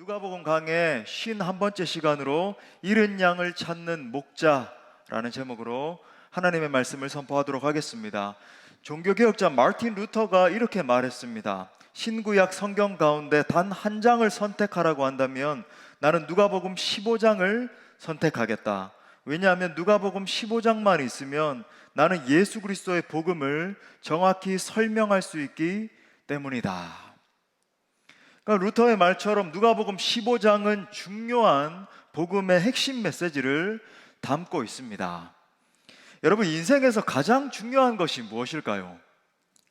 누가복음 강의 51번째 시간으로 잃은 양을 찾는 목자라는 제목으로 하나님의 말씀을 선포하도록 하겠습니다. 종교개혁자 마르틴 루터가 이렇게 말했습니다. 신구약 성경 가운데 단 한 장을 선택하라고 한다면 나는 누가복음 15장을 선택하겠다. 왜냐하면 누가복음 15장만 있으면 나는 예수 그리스도의 복음을 정확히 설명할 수 있기 때문이다. 그러니까 루터의 말처럼 누가복음 15장은 중요한 복음의 핵심 메시지를 담고 있습니다. 여러분, 인생에서 가장 중요한 것이 무엇일까요?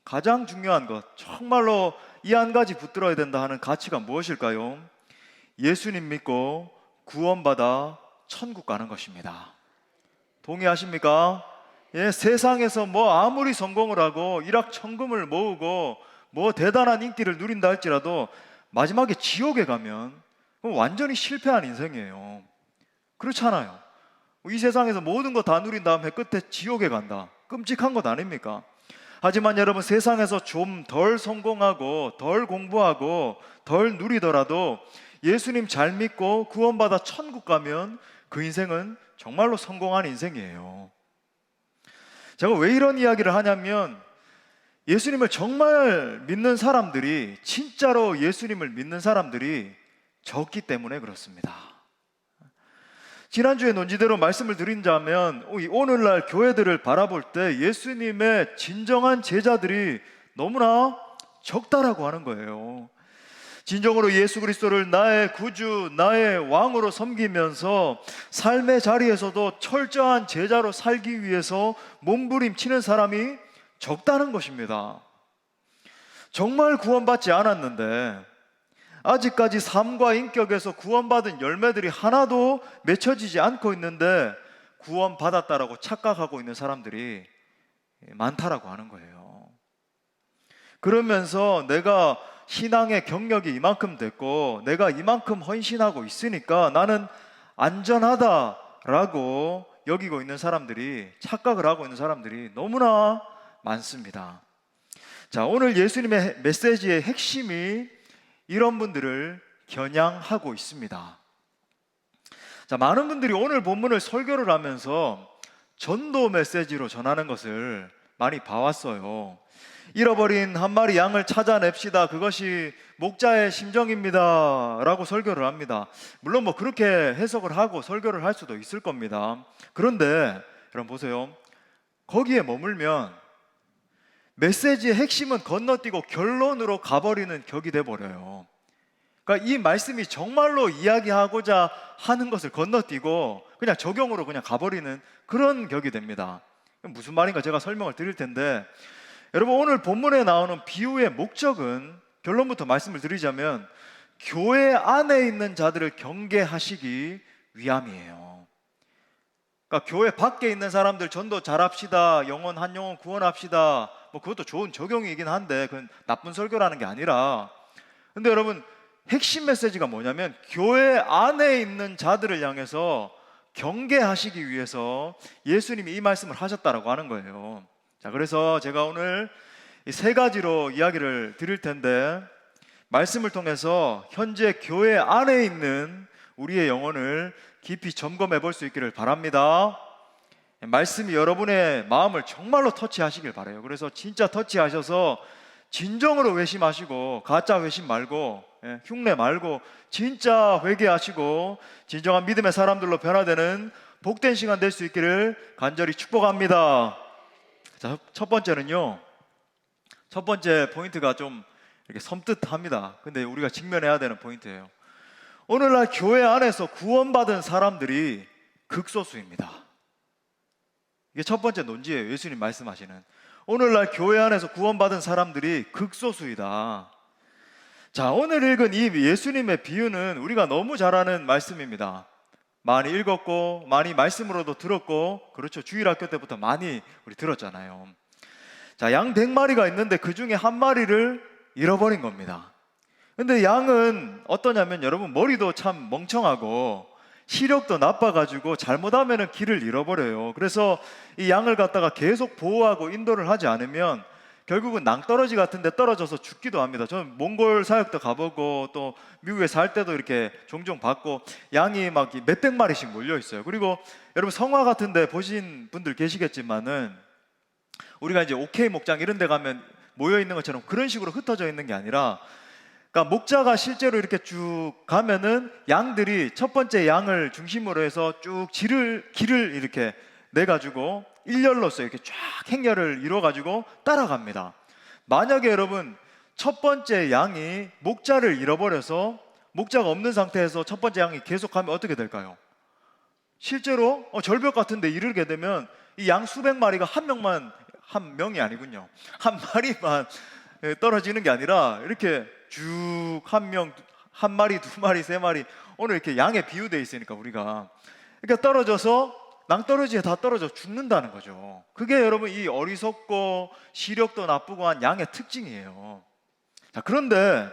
가장 중요한 것, 정말로 이 한 가지 붙들어야 된다 하는 가치가 무엇일까요? 예수님 믿고 구원받아 천국 가는 것입니다. 동의하십니까? 세상에서 아무리 성공을 하고 일확천금을 모으고 대단한 인기를 누린다 할지라도 마지막에 지옥에 가면 완전히 실패한 인생이에요. 그렇잖아요. 이 세상에서 모든 거 다 누린 다음에 끝에 지옥에 간다. 끔찍한 것 아닙니까? 하지만 여러분, 세상에서 좀 덜 성공하고 덜 공부하고 덜 누리더라도 예수님 잘 믿고 구원받아 천국 가면 그 인생은 정말로 성공한 인생이에요. 제가 왜 이런 이야기를 하냐면, 예수님을 정말 믿는 사람들이, 진짜로 예수님을 믿는 사람들이 적기 때문에 그렇습니다. 지난주에 논지대로 말씀을 드린다면, 오늘날 교회들을 바라볼 때 예수님의 진정한 제자들이 너무나 적다라고 하는 거예요. 진정으로 예수 그리스도를 나의 구주, 나의 왕으로 섬기면서 삶의 자리에서도 철저한 제자로 살기 위해서 몸부림치는 사람이 적다는 것입니다. 정말 구원받지 않았는데, 아직까지 삶과 인격에서 구원받은 열매들이 하나도 맺혀지지 않고 있는데 구원받았다라고 착각하고 있는 사람들이 많다라고 하는 거예요. 그러면서 내가 신앙의 경력이 이만큼 됐고 내가 이만큼 헌신하고 있으니까 나는 안전하다라고 여기고 있는 사람들이, 착각을 하고 있는 사람들이 너무나 많습니다. 자, 오늘 예수님의 메시지의 핵심이 이런 분들을 겨냥하고 있습니다. 자, 많은 분들이 오늘 본문을 설교를 하면서 전도 메시지로 전하는 것을 많이 봐왔어요. 잃어버린 한 마리 양을 찾아냅시다, 그것이 목자의 심정입니다 라고 설교를 합니다. 물론 그렇게 해석을 하고 설교를 할 수도 있을 겁니다. 그런데 여러분 보세요. 거기에 머물면 메시지의 핵심은 건너뛰고 결론으로 가버리는 격이 돼버려요. 그러니까 이 말씀이 정말로 이야기하고자 하는 것을 건너뛰고 그냥 적용으로 그냥 가버리는 그런 격이 됩니다. 무슨 말인가 제가 설명을 드릴 텐데, 여러분, 오늘 본문에 나오는 비유의 목적은, 결론부터 말씀을 드리자면, 교회 안에 있는 자들을 경계하시기 위함이에요. 그러니까 교회 밖에 있는 사람들 전도 잘합시다, 영혼 한 영혼 구원합시다, 그것도 좋은 적용이긴 한데 그건 나쁜 설교라는 게 아니라, 근데 여러분, 핵심 메시지가 뭐냐면 교회 안에 있는 자들을 향해서 경계하시기 위해서 예수님이 이 말씀을 하셨다라고 하는 거예요. 자, 그래서 제가 오늘 이 세 가지로 이야기를 드릴 텐데, 말씀을 통해서 현재 교회 안에 있는 우리의 영혼을 깊이 점검해 볼 수 있기를 바랍니다. 말씀이 여러분의 마음을 정말로 터치하시길 바라요. 그래서 진짜 터치하셔서 진정으로 회심하시고, 가짜 회심 말고, 흉내 말고 진짜 회개하시고 진정한 믿음의 사람들로 변화되는 복된 시간 될 수 있기를 간절히 축복합니다. 자, 첫 번째는요, 첫 번째 포인트가 좀 이렇게 섬뜩합니다. 근데 우리가 직면해야 되는 포인트예요. 오늘날 교회 안에서 구원받은 사람들이 극소수입니다. 이게 첫 번째 논지예요. 예수님 말씀하시는, 오늘날 교회 안에서 구원받은 사람들이 극소수이다. 자, 오늘 읽은 이 예수님의 비유는 우리가 너무 잘 아는 말씀입니다. 많이 읽었고 많이 말씀으로도 들었고, 그렇죠, 주일학교 때부터 많이 우리 들었잖아요. 자, 양 100마리가 있는데 그 중에 한 마리를 잃어버린 겁니다. 근데 양은 어떠냐면, 여러분, 머리도 참 멍청하고 시력도 나빠가지고 잘못하면 길을 잃어버려요. 그래서 이 양을 갖다가 계속 보호하고 인도를 하지 않으면 결국은 낭떠러지 같은 데 떨어져서 죽기도 합니다. 저는 몽골 사역도 가보고 또 미국에 살 때도 이렇게 종종 봤고, 양이 막 몇백 마리씩 몰려 있어요. 그리고 여러분 성화 같은 데 보신 분들 계시겠지만은, 우리가 이제 오케이 목장 이런 데 가면 모여 있는 것처럼 그런 식으로 흩어져 있는 게 아니라, 그러니까 목자가 실제로 이렇게 쭉 가면은 양들이 첫 번째 양을 중심으로 해서 쭉 길을 이렇게 내 가지고 일렬로서 이렇게 쫙 행렬을 이루어 가지고 따라갑니다. 만약에 여러분 첫 번째 양이 목자를 잃어버려서 목자가 없는 상태에서 첫 번째 양이 계속 가면 어떻게 될까요? 실제로 절벽 같은 데 이르게 되면 이 양 수백 마리가 한 명이 아니군요. 한 마리만 떨어지는 게 아니라 이렇게 쭉 한 마리, 두 마리, 세 마리, 오늘 이렇게 양에 비유되어 있으니까 우리가 그러니까 떨어져서 낭떠러지에 다 떨어져 죽는다는 거죠. 그게 여러분 이 어리석고 시력도 나쁘고 한 양의 특징이에요. 자, 그런데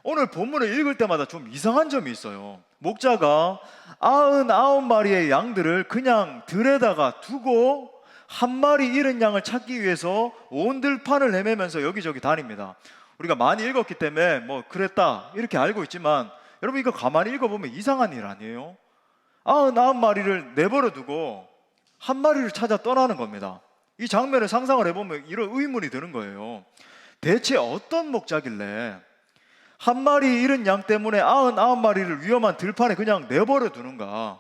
오늘 본문을 읽을 때마다 좀 이상한 점이 있어요. 목자가 99마리의 양들을 그냥 들에다가 두고 한 마리 잃은 양을 찾기 위해서 온 들판을 헤매면서 여기저기 다닙니다. 우리가 많이 읽었기 때문에 뭐 그랬다 이렇게 알고 있지만, 여러분 이거 가만히 읽어보면 이상한 일 아니에요? 99마리를 내버려 두고 한 마리를 찾아 떠나는 겁니다. 이 장면을 상상을 해보면 이런 의문이 드는 거예요. 대체 어떤 목자길래 한 마리 잃은 양 때문에 99마리를 위험한 들판에 그냥 내버려 두는가?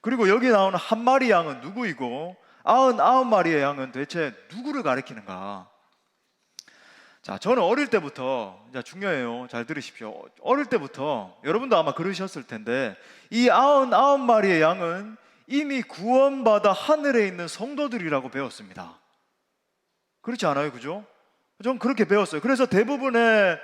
그리고 여기 나오는 한 마리 양은 누구이고 99마리의 양은 대체 누구를 가리키는가? 자, 저는 어릴 때부터, 이제 중요해요. 잘 들으십시오. 어릴 때부터 여러분도 아마 그러셨을 텐데, 이 99마리의 양은 이미 구원받아 하늘에 있는 성도들이라고 배웠습니다. 그렇지 않아요? 그죠? 전 그렇게 배웠어요. 그래서 대부분의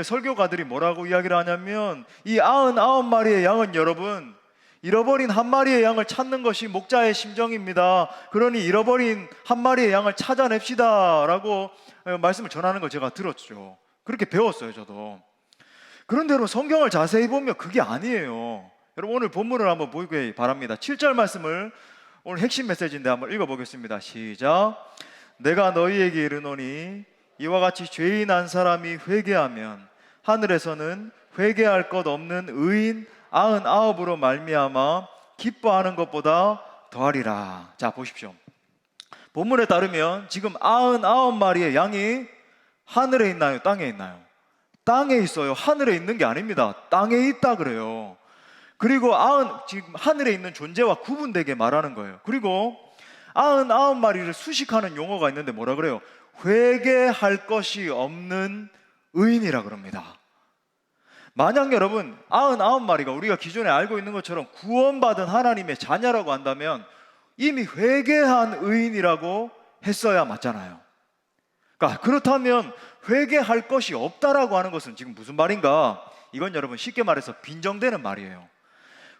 설교가들이 뭐라고 이야기를 하냐면, 이 99마리의 양은 여러분, 잃어버린 한 마리의 양을 찾는 것이 목자의 심정입니다. 그러니 잃어버린 한 마리의 양을 찾아냅시다 라고 말씀을 전하는 걸 제가 들었죠. 그렇게 배웠어요, 저도. 그런데 여러분 성경을 자세히 보면 그게 아니에요. 여러분 오늘 본문을 한번 보기 바랍니다. 7절 말씀을, 오늘 핵심 메시지인데 한번 읽어보겠습니다. 시작. 내가 너희에게 이르노니 이와 같이 죄인 한 사람이 회개하면 하늘에서는 회개할 것 없는 의인 99으로 말미암아 기뻐하는 것보다 더하리라. 자, 보십시오. 본문에 따르면 지금 99마리의 양이 하늘에 있나요? 땅에 있나요? 땅에 있어요. 하늘에 있는 게 아닙니다. 땅에 있다 그래요. 그리고 지금 하늘에 있는 존재와 구분되게 말하는 거예요. 그리고 99마리를 수식하는 용어가 있는데 뭐라 그래요? 회개할 것이 없는 의인이라 그럽니다. 만약 여러분 99마리가 우리가 기존에 알고 있는 것처럼 구원받은 하나님의 자녀라고 한다면 이미 회개한 의인이라고 했어야 맞잖아요. 그러니까 그렇다면 회개할 것이 없다라고 하는 것은 지금 무슨 말인가? 이건 여러분 쉽게 말해서 빈정되는 말이에요.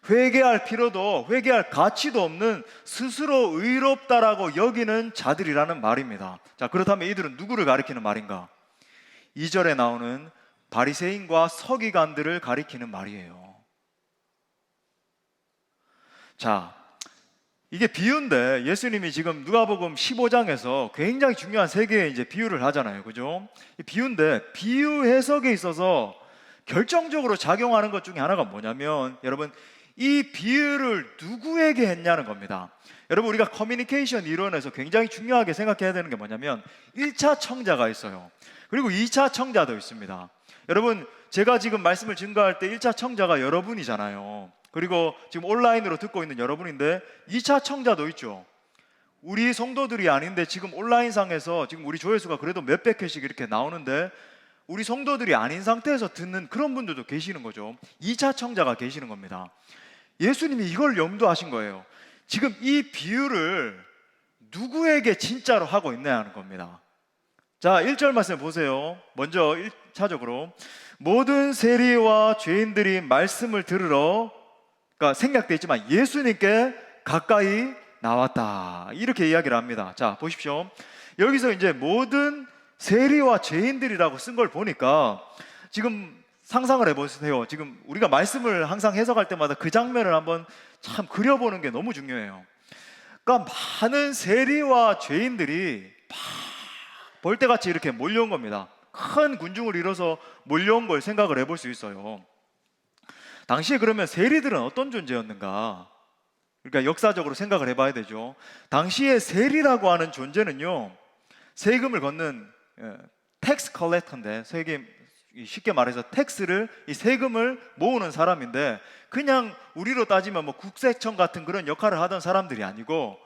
회개할 필요도 회개할 가치도 없는 스스로 의롭다라고 여기는 자들이라는 말입니다. 자, 그렇다면 이들은 누구를 가리키는 말인가? 2절에 나오는 바리새인과 서기관들을 가리키는 말이에요. 자, 이게 비유인데 예수님이 지금 누가복음 15장에서 굉장히 중요한 세 개의 이제 비유를 하잖아요. 그죠? 이 비유인데 비유 해석에 있어서 결정적으로 작용하는 것 중에 하나가 뭐냐면, 여러분 이 비유를 누구에게 했냐는 겁니다. 여러분 우리가 커뮤니케이션 이론에서 굉장히 중요하게 생각해야 되는 게 뭐냐면 1차 청자가 있어요. 그리고 2차 청자도 있습니다. 여러분 제가 지금 말씀을 증거할 때 1차 청자가 여러분이잖아요. 그리고 지금 온라인으로 듣고 있는 여러분인데 2차 청자도 있죠. 우리 성도들이 아닌데 지금 온라인상에서 지금 우리 조회수가 그래도 몇백 회씩 이렇게 나오는데 우리 성도들이 아닌 상태에서 듣는 그런 분들도 계시는 거죠. 2차 청자가 계시는 겁니다. 예수님이 이걸 염두하신 거예요. 지금 이 비유를 누구에게 진짜로 하고 있냐는 겁니다. 자, 1절 말씀 보세요. 먼저 1차적으로 모든 세리와 죄인들이 말씀을 들으러, 그러니까 생략되어 있지만 예수님께 가까이 나왔다, 이렇게 이야기를 합니다. 자, 보십시오. 여기서 이제 모든 세리와 죄인들이라고 쓴 걸 보니까 지금 상상을 해보세요. 지금 우리가 말씀을 항상 해석할 때마다 그 장면을 한번 참 그려보는 게 너무 중요해요. 그러니까 많은 세리와 죄인들이 막 벌떼같이 이렇게 몰려온 겁니다. 큰 군중을 이뤄서 몰려온 걸 생각을 해볼 수 있어요. 당시에 그러면 세리들은 어떤 존재였는가? 그러니까 역사적으로 생각을 해봐야 되죠. 당시에 세리라고 하는 존재는요, 세금을 걷는 텍스 컬렉터인데, 쉽게 말해서 이 세금을 모으는 사람인데, 그냥 우리로 따지면 뭐 국세청 같은 그런 역할을 하던 사람들이 아니고,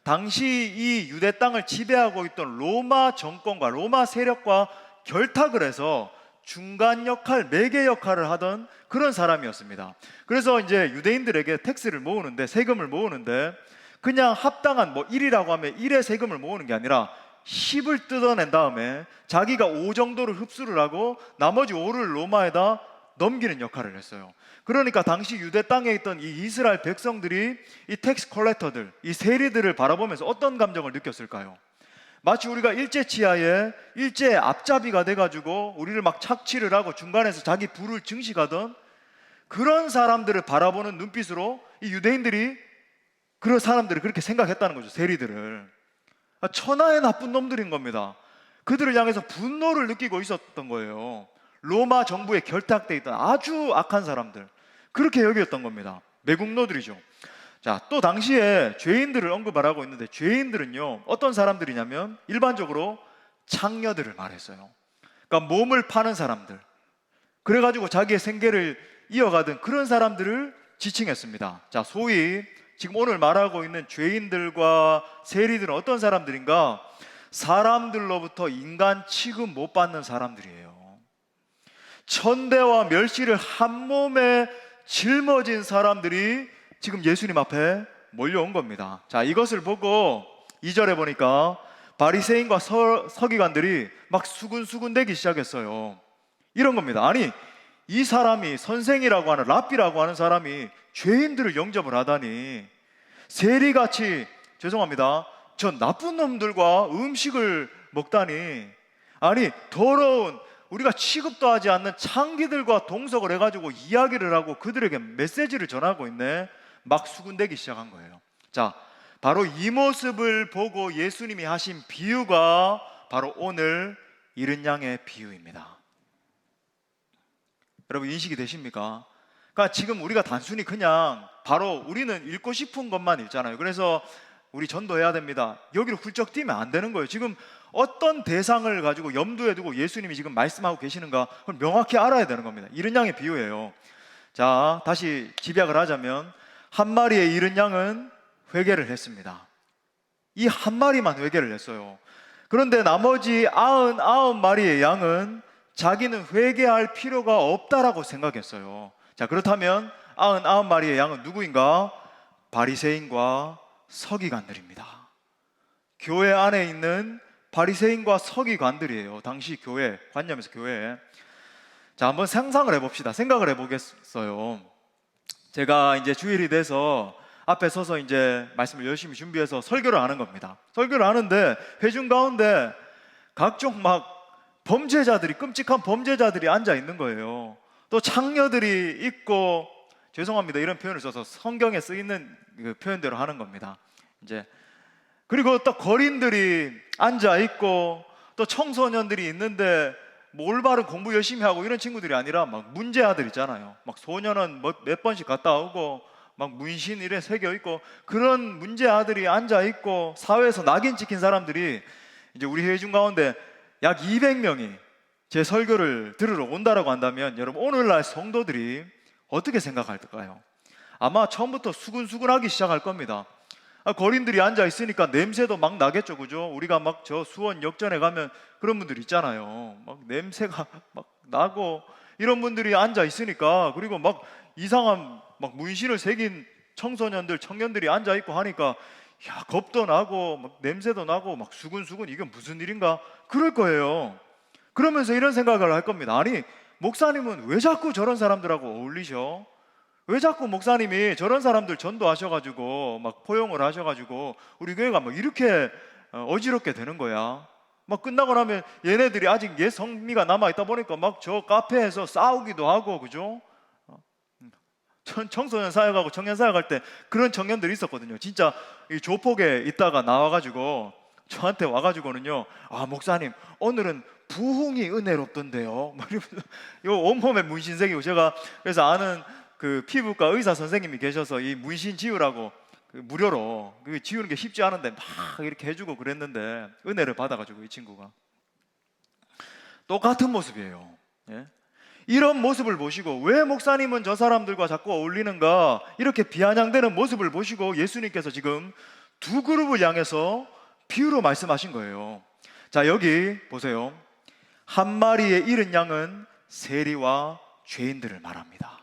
당시 이 유대 땅을 지배하고 있던 로마 정권과 로마 세력과 결탁을 해서 중간 역할, 매개 역할을 하던 그런 사람이었습니다. 그래서 이제 유대인들에게 텍스를 모으는데, 세금을 모으는데, 그냥 합당한 뭐 1이라고 하면 1의 세금을 모으는 게 아니라 10을 뜯어낸 다음에 자기가 5 정도를 흡수를 하고 나머지 5를 로마에다 넘기는 역할을 했어요. 그러니까 당시 유대 땅에 있던 이 이스라엘 백성들이 이 텍스 컬렉터들, 이 세리들을 바라보면서 어떤 감정을 느꼈을까요? 마치 우리가 일제치하에 일제의 앞잡이가 돼가지고 우리를 막 착취를 하고 중간에서 자기 부를 증식하던 그런 사람들을 바라보는 눈빛으로 이 유대인들이 그런 사람들을 그렇게 생각했다는 거죠. 세리들을 천하의 나쁜 놈들인 겁니다. 그들을 향해서 분노를 느끼고 있었던 거예요. 로마 정부에 결탁돼 있던 아주 악한 사람들, 그렇게 여겼던 겁니다. 매국노들이죠. 자, 또 당시에 죄인들을 언급을 하고 있는데, 죄인들은요 어떤 사람들이냐면 일반적으로 창녀들을 말했어요. 그러니까 몸을 파는 사람들, 그래가지고 자기의 생계를 이어가던 그런 사람들을 지칭했습니다. 자, 소위 지금 오늘 말하고 있는 죄인들과 세리들은 어떤 사람들인가? 사람들로부터 인간 취급 못 받는 사람들이에요. 천대와 멸시를 한 몸에 짊어진 사람들이 지금 예수님 앞에 몰려온 겁니다. 자, 이것을 보고 2절에 보니까 바리새인과 서기관들이 막 수군수군대기 시작했어요. 이런 겁니다. 아니, 이 사람이, 선생이라고 하는 랍비라고 하는 사람이 죄인들을 영접을 하다니, 세리같이, 죄송합니다, 저 나쁜 놈들과 음식을 먹다니, 아니 더러운, 우리가 취급도 하지 않는 창기들과 동석을 해가지고 이야기를 하고 그들에게 메시지를 전하고 있네. 막 수군대기 시작한 거예요. 자, 바로 이 모습을 보고 예수님이 하신 비유가 바로 오늘 잃은 양의 비유입니다. 여러분, 인식이 되십니까? 그러니까 지금 우리가 단순히 그냥 바로 우리는 읽고 싶은 것만 읽잖아요. 그래서 우리 전도해야 됩니다, 여기로 훌쩍 뛰면 안 되는 거예요. 지금 어떤 대상을 가지고 염두에 두고 예수님이 지금 말씀하고 계시는가, 그걸 명확히 알아야 되는 겁니다. 잃은 양의 비유예요. 자, 다시 집약을 하자면, 한 마리의 잃은 양은 회개를 했습니다. 이 한 마리만 회개를 했어요. 그런데 나머지 99마리의 양은 자기는 회개할 필요가 없다라고 생각했어요. 자, 그렇다면 99마리의 양은 누구인가? 바리새인과 서기관들입니다. 교회 안에 있는 바리새인과 서기관들이에요. 당시 교회, 관념에서 교회. 자, 한번 상상을 해봅시다. 생각을 해보겠어요. 제가 이제 주일이 돼서 앞에 서서 이제 말씀을 열심히 준비해서 설교를 하는 겁니다. 설교를 하는데 회중 가운데 각종 막 범죄자들이, 끔찍한 범죄자들이 앉아 있는 거예요. 또 창녀들이 있고, 죄송합니다, 이런 표현을 써서 성경에 쓰이는 그 표현대로 하는 겁니다. 이제 그리고 또 거린들이 앉아 있고, 또 청소년들이 있는데 뭐 올바른 공부 열심히 하고 이런 친구들이 아니라 막 문제아들 있잖아요. 막 소년원 몇 번씩 갔다 오고 막 문신 이래 새겨 있고, 그런 문제아들이 앉아 있고, 사회에서 낙인 찍힌 사람들이 이제 우리 회중 가운데 약 200명이 제 설교를 들으러 온다라고 한다면, 여러분 오늘날 성도들이 어떻게 생각할까요? 아마 처음부터 수근수근하기 시작할 겁니다. 거린들이 앉아 있으니까 냄새도 막 나겠죠, 그죠? 우리가 막 저 수원 역전에 가면 그런 분들 있잖아요. 막 냄새가 막 나고, 이런 분들이 앉아 있으니까, 그리고 막 이상한 막 문신을 새긴 청소년들, 청년들이 앉아 있고 하니까, 야, 겁도 나고 막 냄새도 나고 막 수근수근, 이건 무슨 일인가? 그럴 거예요. 그러면서 이런 생각을 할 겁니다. 아니, 목사님은 왜 자꾸 저런 사람들하고 어울리셔? 왜 자꾸 목사님이 저런 사람들 전도하셔가지고 막 포용을 하셔가지고 우리 교회가 막 이렇게 어지럽게 되는 거야? 막 끝나고 나면 얘네들이 아직 옛 성미가 남아있다 보니까 막 저 카페에서 싸우기도 하고, 그죠? 청소년 사역하고 청년 사역할 때 그런 청년들이 있었거든요. 진짜 이 조폭에 있다가 나와가지고 저한테 와가지고는요, 아 목사님 오늘은 부흥이 은혜롭던데요. 막 이러면서 요 온몸에 문신 새기고, 제가 그래서 아는 그 피부과 의사 선생님이 계셔서 이 문신 지우라고 그 무료로 그 지우는 게 쉽지 않은데 막 이렇게 해주고 그랬는데, 은혜를 받아가지고 이 친구가 똑같은 모습이에요. 예? 이런 모습을 보시고 왜 목사님은 저 사람들과 자꾸 어울리는가, 이렇게 비아냥대는 모습을 보시고 예수님께서 지금 두 그룹을 향해서 비유로 말씀하신 거예요. 자, 여기 보세요. 한 마리의 잃은 양은 세리와 죄인들을 말합니다.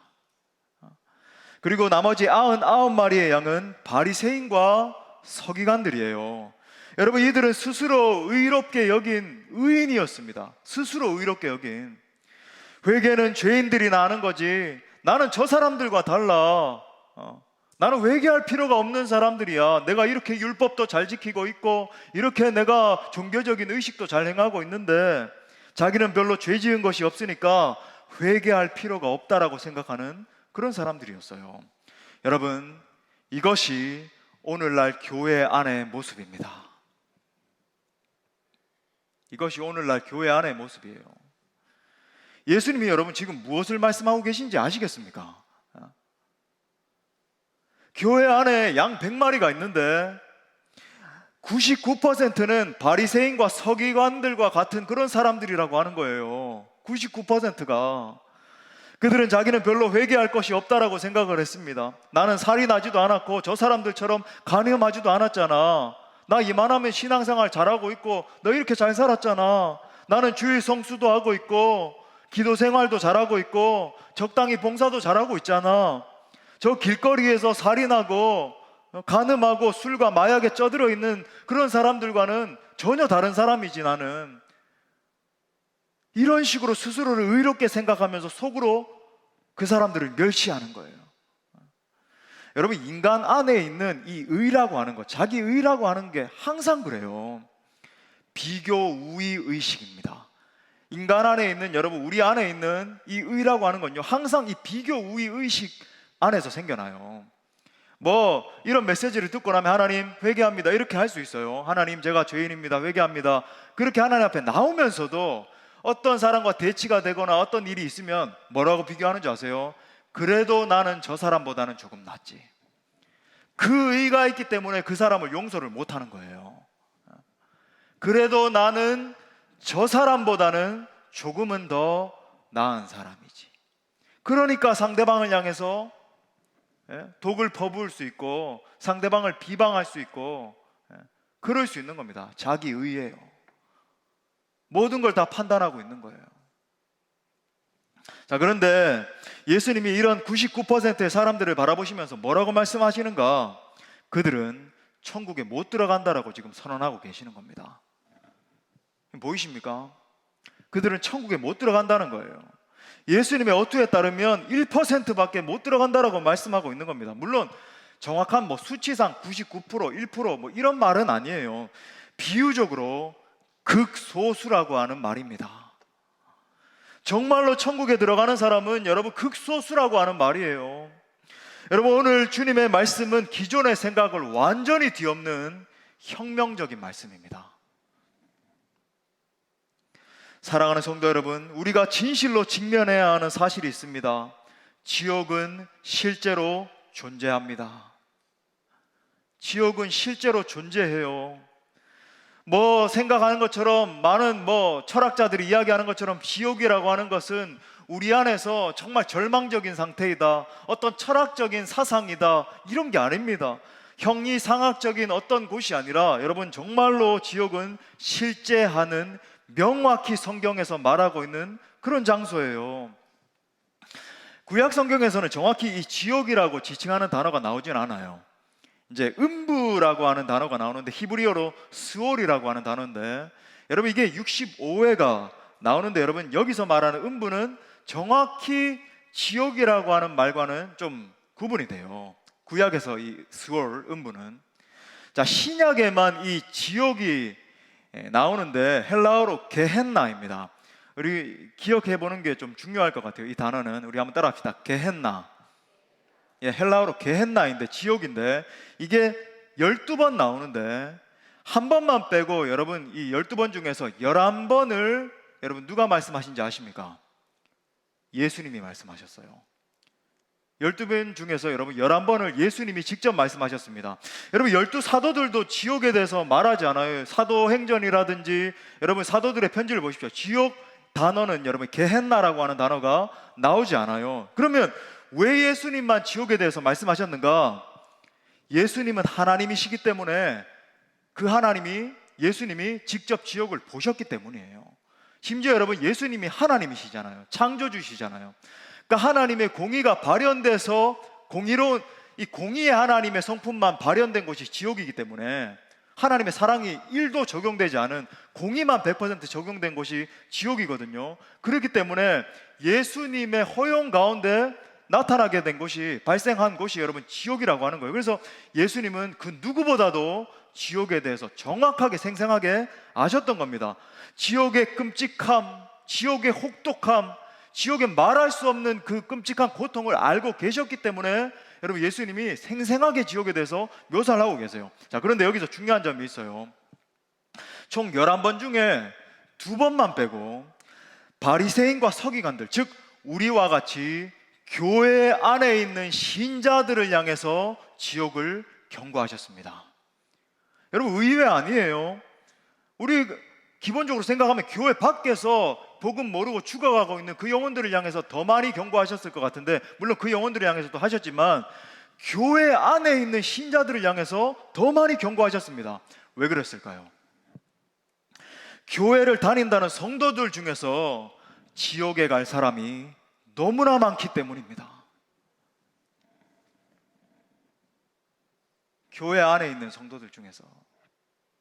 그리고 나머지 99마리의 양은 바리새인과 서기관들이에요. 여러분, 이들은 스스로 의롭게 여긴 의인이었습니다. 스스로 의롭게 여긴. 회개는 죄인들이나 하는 거지, 나는 저 사람들과 달라. 나는 회개할 필요가 없는 사람들이야. 내가 이렇게 율법도 잘 지키고 있고 이렇게 내가 종교적인 의식도 잘 행하고 있는데, 자기는 별로 죄 지은 것이 없으니까 회개할 필요가 없다라고 생각하는 그런 사람들이었어요. 여러분, 이것이 오늘날 교회 안의 모습입니다. 이것이 오늘날 교회 안의 모습이에요. 예수님이 여러분 지금 무엇을 말씀하고 계신지 아시겠습니까? 교회 안에 양 100마리가 있는데 99%는 바리새인과 서기관들과 같은 그런 사람들이라고 하는 거예요. 99%가. 그들은 자기는 별로 회개할 것이 없다라고 생각을 했습니다. 나는 살이 나지도 않았고 저 사람들처럼 간음하지도 않았잖아. 나 이만하면 신앙생활 잘하고 있고 너 이렇게 잘 살았잖아. 나는 주일 성수도 하고 있고 기도 생활도 잘하고 있고 적당히 봉사도 잘하고 있잖아. 저 길거리에서 살인하고 간음하고 술과 마약에 쩌들어 있는 그런 사람들과는 전혀 다른 사람이지 나는. 이런 식으로 스스로를 의롭게 생각하면서 속으로 그 사람들을 멸시하는 거예요. 여러분, 인간 안에 있는 이 의라고 하는 것, 자기 의라고 하는 게 항상 그래요. 비교 우위 의식입니다. 인간 안에 있는, 여러분 우리 안에 있는 이 의라고 하는 건요, 항상 이 비교 우위 의식 안에서 생겨나요. 뭐 이런 메시지를 듣고 나면 하나님 회개합니다 이렇게 할 수 있어요. 하나님 제가 죄인입니다 회개합니다, 그렇게 하나님 앞에 나오면서도 어떤 사람과 대치가 되거나 어떤 일이 있으면 뭐라고 비교하는 줄 아세요? 그래도 나는 저 사람보다는 조금 낫지. 그 의가 있기 때문에 그 사람을 용서를 못하는 거예요. 그래도 나는 저 사람보다는 조금은 더 나은 사람이지. 그러니까 상대방을 향해서 독을 퍼부을 수 있고 상대방을 비방할 수 있고 그럴 수 있는 겁니다. 자기 의예요. 모든 걸 다 판단하고 있는 거예요. 자, 그런데 예수님이 이런 99%의 사람들을 바라보시면서 뭐라고 말씀하시는가? 그들은 천국에 못 들어간다라고 지금 선언하고 계시는 겁니다. 보이십니까? 그들은 천국에 못 들어간다는 거예요. 예수님의 어투에 따르면 1%밖에 못 들어간다라고 말씀하고 있는 겁니다. 물론 정확한 뭐 수치상 99%, 1% 이런 말은 아니에요. 비유적으로 극소수라고 하는 말입니다. 정말로 천국에 들어가는 사람은 여러분 극소수라고 하는 말이에요. 여러분, 오늘 주님의 말씀은 기존의 생각을 완전히 뒤엎는 혁명적인 말씀입니다. 사랑하는 성도 여러분, 우리가 진실로 직면해야 하는 사실이 있습니다. 지옥은 실제로 존재합니다. 지옥은 실제로 존재해요. 뭐 생각하는 것처럼, 많은 철학자들이 이야기하는 것처럼 지옥이라고 하는 것은 우리 안에서 정말 절망적인 상태이다, 어떤 철학적인 사상이다, 이런 게 아닙니다. 형이상학적인 어떤 곳이 아니라 여러분 정말로 지옥은 실제하는, 명확히 성경에서 말하고 있는 그런 장소예요. 구약 성경에서는 정확히 이 지옥이라고 지칭하는 단어가 나오진 않아요. 이제 음부라고 하는 단어가 나오는데 히브리어로 스올이라고 하는 단어인데, 여러분 이게 65회가 나오는데, 여러분 여기서 말하는 음부는 정확히 지옥이라고 하는 말과는 좀 구분이 돼요. 구약에서 이 스올, 음부는. 자, 신약에만 이 지옥이 나오는데 헬라어로 게헨나입니다. 우리 기억해 보는 게 좀 중요할 것 같아요. 이 단어는 우리 한번 따라합시다. 게헨나. 헬라어로 게헨나인데 지옥인데, 이게 12번 나오는데 한 번만 빼고 여러분 이 12번 중에서 11번을 여러분 누가 말씀하신지 아십니까? 예수님이 말씀하셨어요. 12번 중에서 여러분 11번을 예수님이 직접 말씀하셨습니다. 여러분 12사도들도 지옥에 대해서 말하지 않아요. 사도행전이라든지 여러분 사도들의 편지를 보십시오. 지옥 단어는 여러분 게헨나라고 하는 단어가 나오지 않아요. 그러면 왜 예수님만 지옥에 대해서 말씀하셨는가? 예수님은 하나님이시기 때문에 그 하나님이 예수님이 직접 지옥을 보셨기 때문이에요. 심지어 여러분 예수님이 하나님이시잖아요. 창조주시잖아요. 그러니까 하나님의 공의가 발현돼서 공의로운 이 공의의 하나님의 성품만 발현된 곳이 지옥이기 때문에 하나님의 사랑이 1도 적용되지 않은 공의만 100% 적용된 곳이 지옥이거든요. 그렇기 때문에 예수님의 허용 가운데 나타나게 된 곳이 발생한 곳이 여러분 지옥이라고 하는 거예요. 그래서 예수님은 그 누구보다도 지옥에 대해서 정확하게 생생하게 아셨던 겁니다. 지옥의 끔찍함, 지옥의 혹독함, 지옥에 말할 수 없는 그 끔찍한 고통을 알고 계셨기 때문에 여러분 예수님이 생생하게 지옥에 대해서 묘사를 하고 계세요. 자, 그런데 여기서 중요한 점이 있어요. 총 11번 중에 2번만 빼고 바리새인과 서기관들, 즉 우리와 같이 교회 안에 있는 신자들을 향해서 지옥을 경고하셨습니다. 여러분 의외 아니에요. 우리 기본적으로 생각하면 교회 밖에서 복음 모르고 죽어가고 있는 그 영혼들을 향해서 더 많이 경고하셨을 것 같은데, 물론 그 영혼들을 향해서도 하셨지만 교회 안에 있는 신자들을 향해서 더 많이 경고하셨습니다. 왜 그랬을까요? 교회를 다닌다는 성도들 중에서 지옥에 갈 사람이 너무나 많기 때문입니다. 교회 안에 있는 성도들 중에서,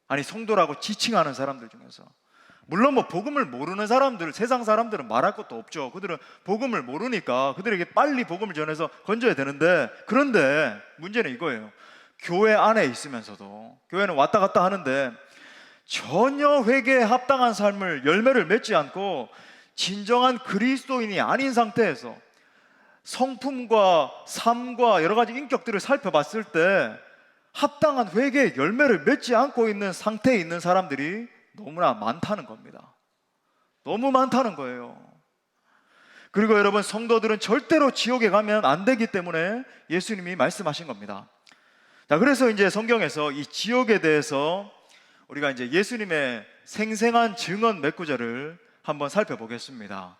아니 성도라고 지칭하는 사람들 중에서, 물론 뭐 복음을 모르는 사람들, 세상 사람들은 말할 것도 없죠. 그들은 복음을 모르니까 그들에게 빨리 복음을 전해서 건져야 되는데, 그런데 문제는 이거예요. 교회 안에 있으면서도, 교회는 왔다 갔다 하는데 전혀 회개에 합당한 삶을, 열매를 맺지 않고 진정한 그리스도인이 아닌 상태에서 성품과 삶과 여러 가지 인격들을 살펴봤을 때 합당한 회개의 열매를 맺지 않고 있는 상태에 있는 사람들이 너무나 많다는 겁니다. 너무 많다는 거예요. 그리고 여러분 성도들은 절대로 지옥에 가면 안 되기 때문에 예수님이 말씀하신 겁니다. 자, 그래서 이제 성경에서 이 지옥에 대해서 우리가 이제 예수님의 생생한 증언 몇 구절을 한번 살펴보겠습니다.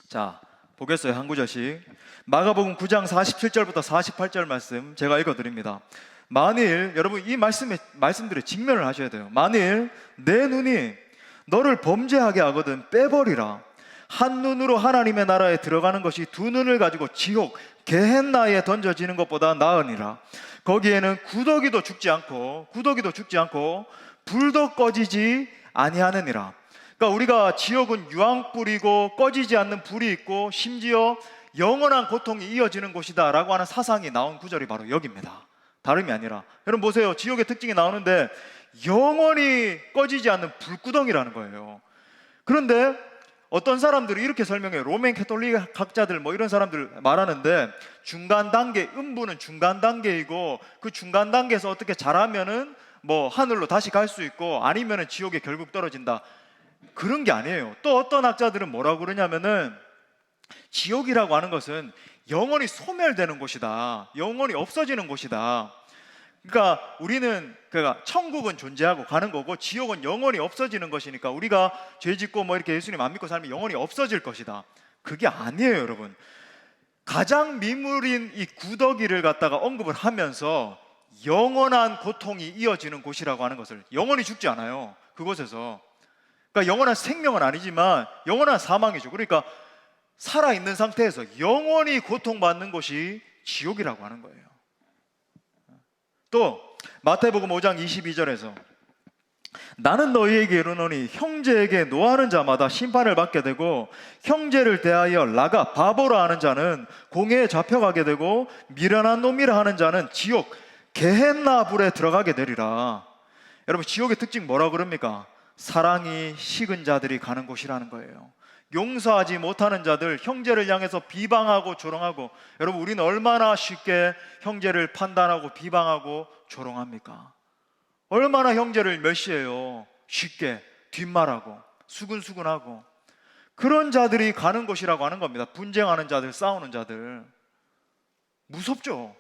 자, 보겠어요. 한 구절씩. 마가복음 9장 47절부터 48절 말씀 제가 읽어드립니다. 만일, 여러분 이 말씀들에 직면을 하셔야 돼요. 만일 내 눈이 너를 범죄하게 하거든 빼버리라. 한 눈으로 하나님의 나라에 들어가는 것이 두 눈을 가지고 지옥 게헨나에 던져지는 것보다 나으니라. 거기에는 구더기도 죽지 않고 불도 꺼지지 아니하느니라. 그러니까 우리가 지옥은 유황불이고 꺼지지 않는 불이 있고 심지어 영원한 고통이 이어지는 곳이다 라고 하는 사상이 나온 구절이 바로 여기입니다. 다름이 아니라, 여러분 보세요. 지옥의 특징이 나오는데 영원히 꺼지지 않는 불구덩이라는 거예요. 그런데 어떤 사람들이 이렇게 설명해요. 로맨 캐톨릭 학자들 뭐 이런 사람들 말하는데, 중간 단계, 음부는 중간 단계이고 그 중간 단계에서 어떻게 잘하면은 뭐 하늘로 다시 갈 수 있고 아니면은 지옥에 결국 떨어진다. 그런 게 아니에요. 또 어떤 학자들은 뭐라고 그러냐면은 지옥이라고 하는 것은 영원히 소멸되는 곳이다. 영원히 없어지는 곳이다. 그러니까 우리는, 그러니까 천국은 존재하고 가는 거고 지옥은 영원히 없어지는 것이니까 우리가 죄 짓고 뭐 이렇게 예수님 안 믿고 살면 영원히 없어질 것이다. 그게 아니에요, 여러분. 가장 미물인 이 구더기를 갖다가 언급을 하면서 영원한 고통이 이어지는 곳이라고 하는 것을, 영원히 죽지 않아요, 그곳에서. 그러니까 영원한 생명은 아니지만 영원한 사망이죠. 그러니까 살아있는 상태에서 영원히 고통받는 곳이 지옥이라고 하는 거예요. 또 마태복음 5장 22절에서 나는 너희에게 이르노니 형제에게 노하는 자마다 심판을 받게 되고 형제를 대하여 나가 바보라 하는 자는 공회에 잡혀가게 되고 미련한 놈이라 하는 자는 지옥 게헨나 불에 들어가게 되리라. 여러분 지옥의 특징 뭐라 그럽니까? 사랑이 식은 자들이 가는 곳이라는 거예요. 용서하지 못하는 자들, 형제를 향해서 비방하고 조롱하고, 여러분 우리는 얼마나 쉽게 형제를 판단하고 비방하고 조롱합니까? 얼마나 형제를 멸시해요. 쉽게 뒷말하고 수근수근하고. 그런 자들이 가는 곳이라고 하는 겁니다. 분쟁하는 자들, 싸우는 자들. 무섭죠.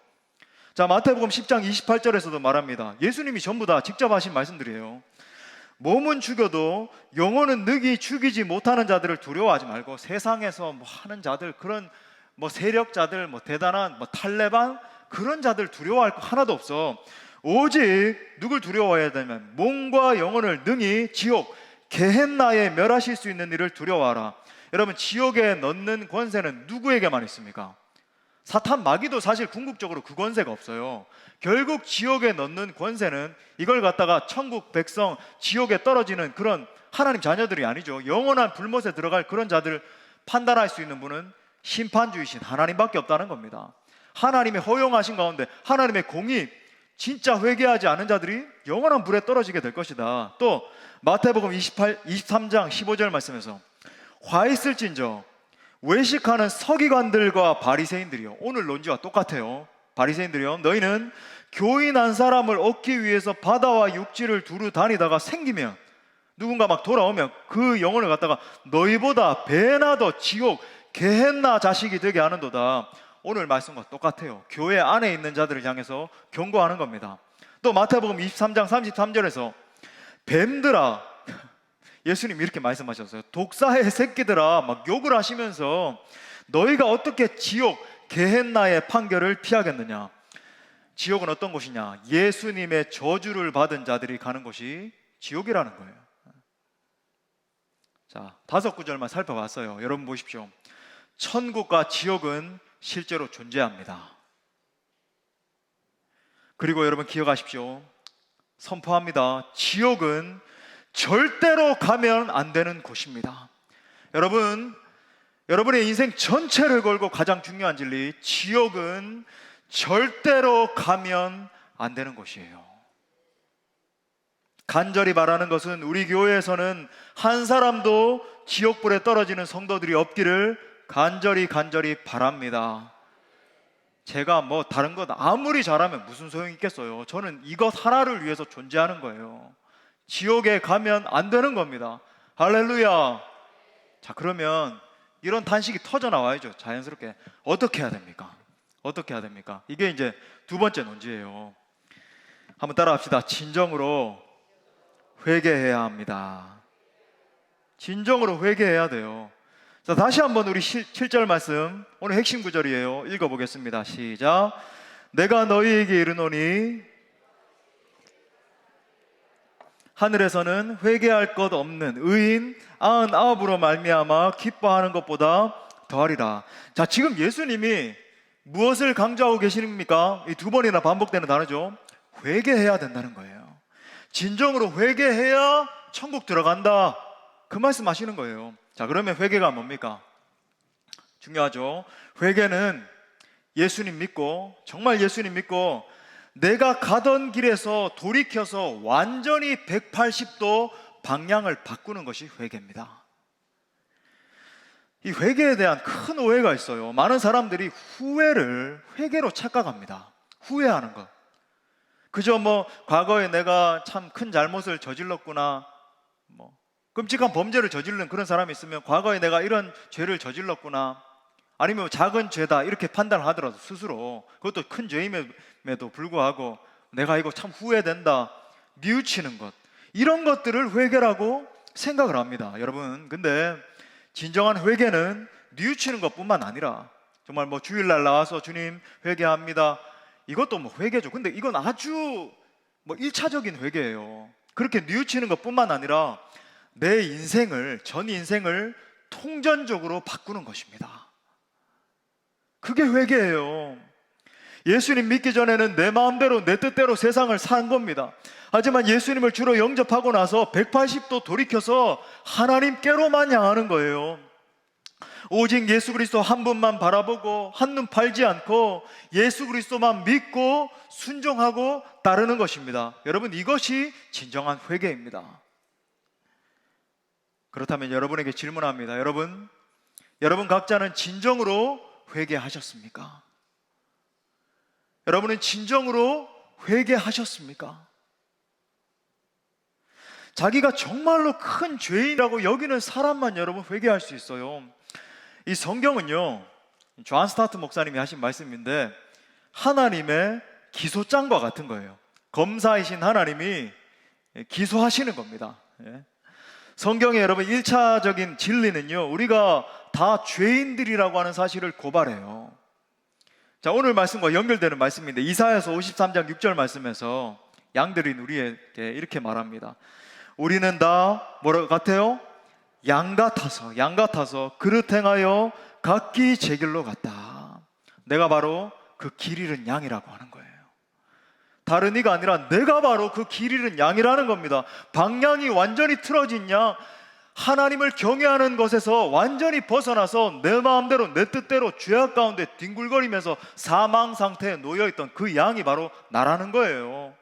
자, 마태복음 10장 28절에서도 말합니다. 예수님이 전부 다 직접 하신 말씀들이에요. 몸은 죽여도 영혼은 능히 죽이지 못하는 자들을 두려워하지 말고, 세상에서 뭐 하는 자들, 그런 뭐 세력자들, 뭐 대단한 뭐 탈레반, 그런 자들 두려워할 거 하나도 없어. 오직 누굴 두려워해야 되면 몸과 영혼을 능히 지옥 게헨나에 멸하실 수 있는 이를 두려워하라. 여러분, 지옥에 넣는 권세는 누구에게만 있습니까? 사탄 마귀도 사실 궁극적으로 그 권세가 없어요. 결국 지옥에 넣는 권세는 이걸 갖다가 천국 백성, 지옥에 떨어지는 그런 하나님 자녀들이 아니죠. 영원한 불못에 들어갈 그런 자들을 판단할 수 있는 분은 심판주이신 하나님밖에 없다는 겁니다. 하나님의 허용하신 가운데 하나님의 공의, 진짜 회개하지 않은 자들이 영원한 불에 떨어지게 될 것이다. 또 마태복음 23장 15절 말씀에서 화 있을진저 외식하는 서기관들과 바리새인들이요. 오늘 논지와 똑같아요. 바리새인들이요, 너희는 교인 한 사람을 얻기 위해서 바다와 육지를 두루 다니다가 생기면, 누군가 막 돌아오면 그 영혼을 갖다가 너희보다 배나 더 지옥 게헨나 자식이 되게 하는도다. 오늘 말씀과 똑같아요. 교회 안에 있는 자들을 향해서 경고하는 겁니다. 또 마태복음 23장 33절에서 뱀들아, 예수님 이렇게 말씀하셨어요. 독사의 새끼들아, 막 욕을 하시면서 너희가 어떻게 지옥 게헨나의 판결을 피하겠느냐. 지옥은 어떤 곳이냐? 예수님의 저주를 받은 자들이 가는 곳이 지옥이라는 거예요. 자, 5구절만 살펴봤어요. 여러분 보십시오. 천국과 지옥은 실제로 존재합니다. 그리고 여러분 기억하십시오. 선포합니다. 지옥은 절대로 가면 안 되는 곳입니다. 여러분의 인생 전체를 걸고 가장 중요한 진리, 지옥은 절대로 가면 안 되는 곳이에요. 간절히 바라는 것은 우리 교회에서는 한 사람도 지옥불에 떨어지는 성도들이 없기를 간절히 바랍니다. 제가 뭐 다른 것 아무리 잘하면 무슨 소용이 있겠어요. 저는 이것 하나를 위해서 존재하는 거예요. 지옥에 가면 안 되는 겁니다. 할렐루야. 자, 그러면 이런 단식이 터져 나와야죠. 자연스럽게. 어떻게 해야 됩니까? 어떻게 해야 됩니까? 이게 이제 두 번째 논지예요. 한번 따라합시다. 진정으로 회개해야 합니다. 진정으로 회개해야 돼요. 자, 다시 한번 우리 7절 말씀, 오늘 핵심 구절이에요. 읽어보겠습니다. 시작. 내가 너희에게 이르노니 하늘에서는 회개할 것 없는 의인 99으로 말미암아 기뻐하는 것보다 더하리라. 자, 지금 예수님이 무엇을 강조하고 계십니까? 이 두 번이나 반복되는 단어죠. 회개해야 된다는 거예요. 진정으로 회개해야 천국 들어간다, 그 말씀 하시는 거예요. 자, 그러면 회개가 뭡니까? 중요하죠. 회개는 예수님 믿고, 정말 예수님 믿고 내가 가던 길에서 돌이켜서 완전히 180도 방향을 바꾸는 것이 회개입니다. 이 회개에 대한 큰 오해가 있어요. 많은 사람들이 후회를 회개로 착각합니다. 후회하는 것, 그저 뭐 과거에 내가 참 큰 잘못을 저질렀구나, 뭐 끔찍한 범죄를 저지르는 그런 사람이 있으면 과거에 내가 이런 죄를 저질렀구나, 아니면 작은 죄다 이렇게 판단을 하더라도 스스로, 그것도 큰 죄임에도 불구하고 내가 이거 참 후회된다, 뉘우치는 것, 이런 것들을 회개라고 생각을 합니다. 여러분, 근데 진정한 회개는 뉘우치는 것뿐만 아니라 정말 뭐 주일날 나와서 주님 회개합니다, 이것도 뭐 회개죠. 근데 이건 아주 뭐 1차적인 회개예요. 그렇게 뉘우치는 것뿐만 아니라 내 인생을, 전 인생을 통전적으로 바꾸는 것입니다. 그게 회개예요. 예수님 믿기 전에는 내 마음대로 내 뜻대로 세상을 산 겁니다. 하지만 예수님을 주로 영접하고 나서 180도 돌이켜서 하나님께로만 향하는 거예요. 오직 예수 그리스도 한 분만 바라보고 한눈 팔지 않고 예수 그리스도만 믿고 순종하고 따르는 것입니다. 여러분, 이것이 진정한 회개입니다. 그렇다면 여러분에게 질문합니다. 여러분 각자는 진정으로 회개하셨습니까? 여러분은 진정으로 회개하셨습니까? 자기가 정말로 큰 죄인이라고 여기는 사람만 여러분 회개할 수 있어요. 이 성경은요, 존 스타트 목사님이 하신 말씀인데 하나님의 기소장과 같은 거예요. 검사이신 하나님이 기소하시는 겁니다. 성경의 여러분 1차적인 진리는요, 우리가 다 죄인들이라고 하는 사실을 고발해요. 자, 오늘 말씀과 연결되는 말씀인데 이사야서 53장 6절 말씀에서 양들인 우리에게 이렇게 말합니다. 우리는 다 뭐라 같아요? 양 같아서 그릇 행하여 각기 제 길로 갔다. 내가 바로 그 길 잃은 양이라고 하는 거예요. 다른 이가 아니라 내가 바로 그 길 잃은 양이라는 겁니다. 방향이 완전히 틀어진 양, 하나님을 경외하는 것에서 완전히 벗어나서 내 마음대로 내 뜻대로 죄악 가운데 뒹굴거리면서 사망 상태에 놓여있던 그 양이 바로 나라는 거예요.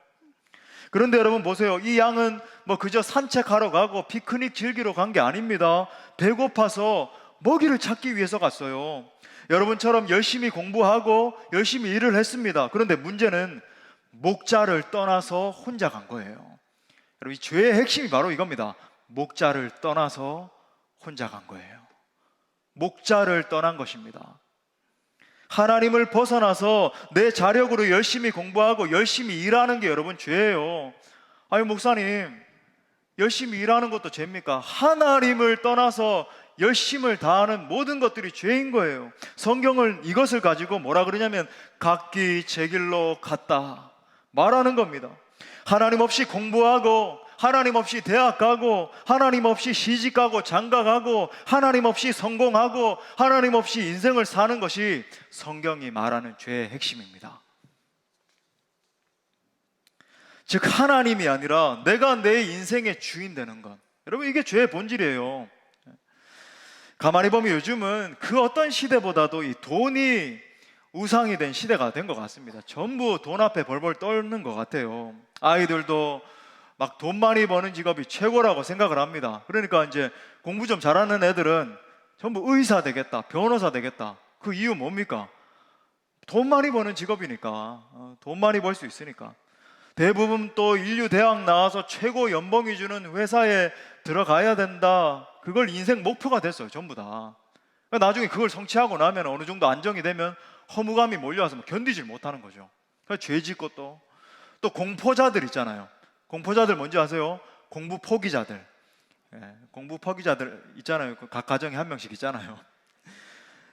그런데 여러분 보세요. 이 양은 뭐 그저 산책하러 가고 피크닉 즐기러 간 게 아닙니다. 배고파서 먹이를 찾기 위해서 갔어요. 여러분처럼 열심히 공부하고 열심히 일을 했습니다. 그런데 문제는 목자를 떠나서 혼자 간 거예요. 여러분, 이 죄의 핵심이 바로 이겁니다. 목자를 떠나서 혼자 간 거예요. 목자를 떠난 것입니다. 하나님을 벗어나서 내 자력으로 열심히 공부하고 열심히 일하는 게 여러분 죄예요. 아니 목사님, 열심히 일하는 것도 죄입니까? 하나님을 떠나서 열심을 다하는 모든 것들이 죄인 거예요. 성경은 이것을 가지고 뭐라 그러냐면 각기 제 길로 갔다 말하는 겁니다. 하나님 없이 공부하고 하나님 없이 대학 가고 하나님 없이 시집 가고 장가 가고 하나님 없이 성공하고 하나님 없이 인생을 사는 것이 성경이 말하는 죄의 핵심입니다. 즉 하나님이 아니라 내가 내 인생의 주인 되는 것, 여러분 이게 죄의 본질이에요. 가만히 보면 요즘은 그 어떤 시대보다도 이 돈이 우상이 된 시대가 된 것 같습니다. 전부 돈 앞에 벌벌 떨는 것 같아요. 아이들도 막 돈 많이 버는 직업이 최고라고 생각을 합니다. 그러니까 이제 공부 좀 잘하는 애들은 전부 의사 되겠다, 변호사 되겠다. 그 이유 뭡니까? 돈 많이 버는 직업이니까, 돈 많이 벌 수 있으니까. 대부분 또 인류 대학 나와서 최고 연봉이 주는 회사에 들어가야 된다. 그걸 인생 목표가 됐어요, 전부 다. 나중에 그걸 성취하고 나면 어느 정도 안정이 되면 허무감이 몰려와서 견디질 못하는 거죠. 죄 짓고 또 공포자들 있잖아요. 공포자들 뭔지 아세요? 공부 포기자들. 공부 포기자들 있잖아요. 각 가정에 한 명씩 있잖아요.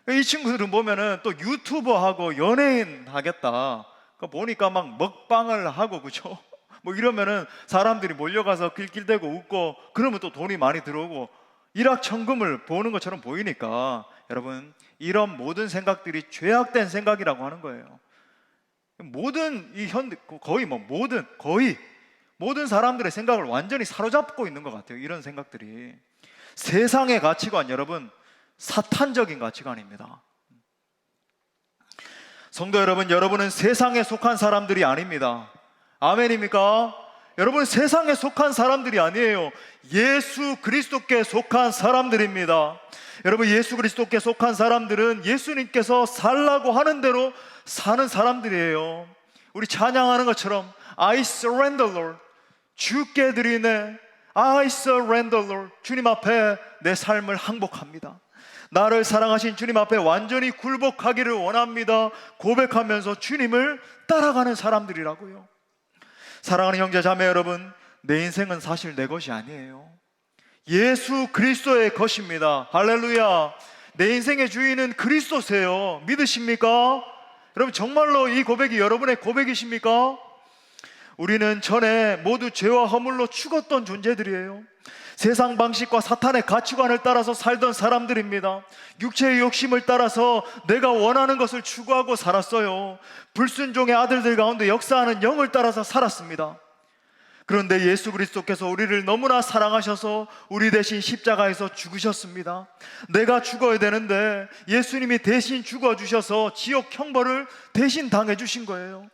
이 친구들은 보면은 또 유튜버하고 연예인 하겠다. 보니까 막 먹방을 하고 그죠? 뭐 이러면은 사람들이 몰려가서 낄낄대고 웃고 그러면 또 돈이 많이 들어오고 일확천금을 보는 것처럼 보이니까 여러분 이런 모든 생각들이 죄악된 생각이라고 하는 거예요. 모든 이 거의 모든 사람들의 생각을 완전히 사로잡고 있는 것 같아요. 이런 생각들이 세상의 가치관, 여러분 사탄적인 가치관입니다. 성도 여러분, 여러분은 세상에 속한 사람들이 아닙니다. 아멘입니까? 여러분 세상에 속한 사람들이 아니에요. 예수 그리스도께 속한 사람들입니다. 여러분 예수 그리스도께 속한 사람들은 예수님께서 살라고 하는 대로 사는 사람들이에요. 우리 찬양하는 것처럼 I surrender Lord, 주께 드리네. I surrender Lord, 주님 앞에 내 삶을 항복합니다. 나를 사랑하신 주님 앞에 완전히 굴복하기를 원합니다. 고백하면서 주님을 따라가는 사람들이라고요. 사랑하는 형제 자매 여러분, 내 인생은 사실 내 것이 아니에요. 예수 그리스도의 것입니다. 할렐루야. 내 인생의 주인은 그리스도세요. 믿으십니까? 여러분 정말로 이 고백이 여러분의 고백이십니까? 우리는 전에 모두 죄와 허물로 죽었던 존재들이에요. 세상 방식과 사탄의 가치관을 따라서 살던 사람들입니다. 육체의 욕심을 따라서 내가 원하는 것을 추구하고 살았어요. 불순종의 아들들 가운데 역사하는 영을 따라서 살았습니다. 그런데 예수 그리스도께서 우리를 너무나 사랑하셔서 우리 대신 십자가에서 죽으셨습니다. 내가 죽어야 되는데 예수님이 대신 죽어주셔서 지옥 형벌을 대신 당해주신 거예요.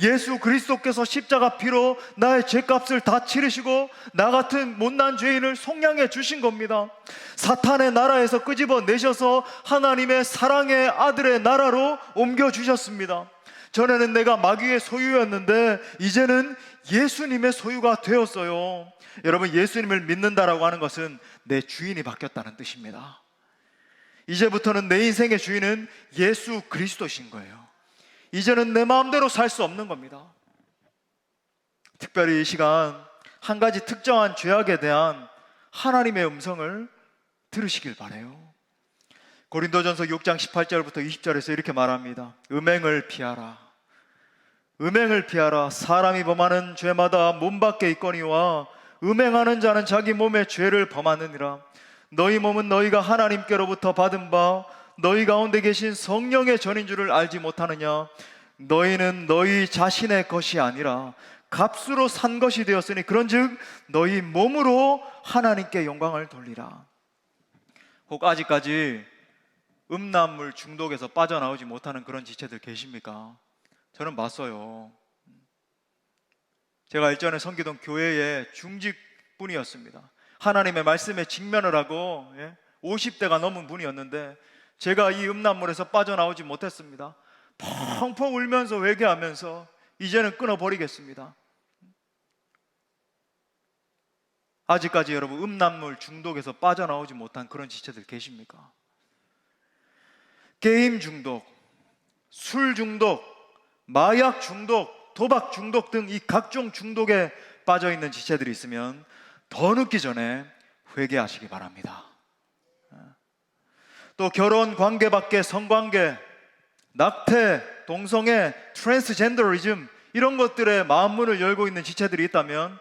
예수 그리스도께서 십자가 피로 나의 죄값을 다 치르시고 나 같은 못난 죄인을 속량해 주신 겁니다. 사탄의 나라에서 끄집어 내셔서 하나님의 사랑의 아들의 나라로 옮겨 주셨습니다. 전에는 내가 마귀의 소유였는데 이제는 예수님의 소유가 되었어요. 여러분, 예수님을 믿는다라고 하는 것은 내 주인이 바뀌었다는 뜻입니다. 이제부터는 내 인생의 주인은 예수 그리스도신 거예요. 이제는 내 마음대로 살 수 없는 겁니다. 특별히 이 시간 한 가지 특정한 죄악에 대한 하나님의 음성을 들으시길 바라요. 고린도전서 6장 18절부터 20절에서 이렇게 말합니다. 음행을 피하라. 음행을 피하라. 사람이 범하는 죄마다 몸 밖에 있거니와 음행하는 자는 자기 몸의 죄를 범하느니라. 너희 몸은 너희가 하나님께로부터 받은 바 너희 가운데 계신 성령의 전인 줄을 알지 못하느냐? 너희는 너희 자신의 것이 아니라 값으로 산 것이 되었으니 그런즉 너희 몸으로 하나님께 영광을 돌리라. 혹 아직까지 음란물 중독에서 빠져나오지 못하는 그런 지체들 계십니까? 저는 봤어요. 제가 일전에 섬기던 교회의 중직분이었습니다. 하나님의 말씀에 직면을 하고 50대가 넘은 분이었는데 제가 이 음란물에서 빠져나오지 못했습니다. 펑펑 울면서 회개하면서 이제는 끊어버리겠습니다. 아직까지 여러분 음란물 중독에서 빠져나오지 못한 그런 지체들 계십니까? 게임 중독, 술 중독, 마약 중독, 도박 중독 등 이 각종 중독에 빠져있는 지체들이 있으면 더 늦기 전에 회개하시기 바랍니다. 또 결혼 관계 밖에 성관계, 낙태, 동성애, 트랜스젠더리즘 이런 것들에 마음문을 열고 있는 지체들이 있다면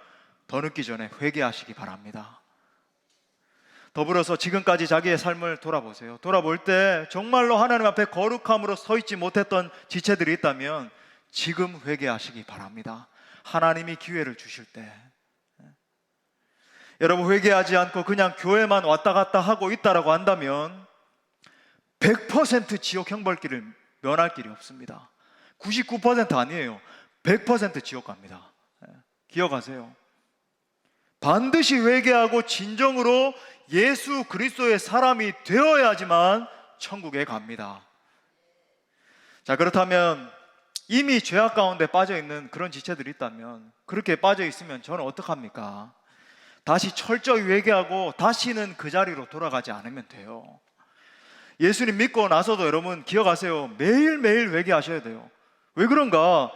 더 늦기 전에 회개하시기 바랍니다. 더불어서 지금까지 자기의 삶을 돌아보세요. 돌아볼 때 정말로 하나님 앞에 거룩함으로 서 있지 못했던 지체들이 있다면 지금 회개하시기 바랍니다. 하나님이 기회를 주실 때. 여러분, 회개하지 않고 그냥 교회만 왔다 갔다 하고 있다라고 한다면 100% 지옥 형벌길을 면할 길이 없습니다. 99% 아니에요. 100% 지옥 갑니다. 기억하세요. 반드시 회개하고 진정으로 예수 그리스도의 사람이 되어야지만 천국에 갑니다. 자, 그렇다면 이미 죄악 가운데 빠져있는 그런 지체들이 있다면, 그렇게 빠져있으면 저는 어떡합니까? 다시 철저히 회개하고 다시는 그 자리로 돌아가지 않으면 돼요. 예수님 믿고 나서도 여러분 기억하세요. 매일매일 회개하셔야 돼요. 왜 그런가?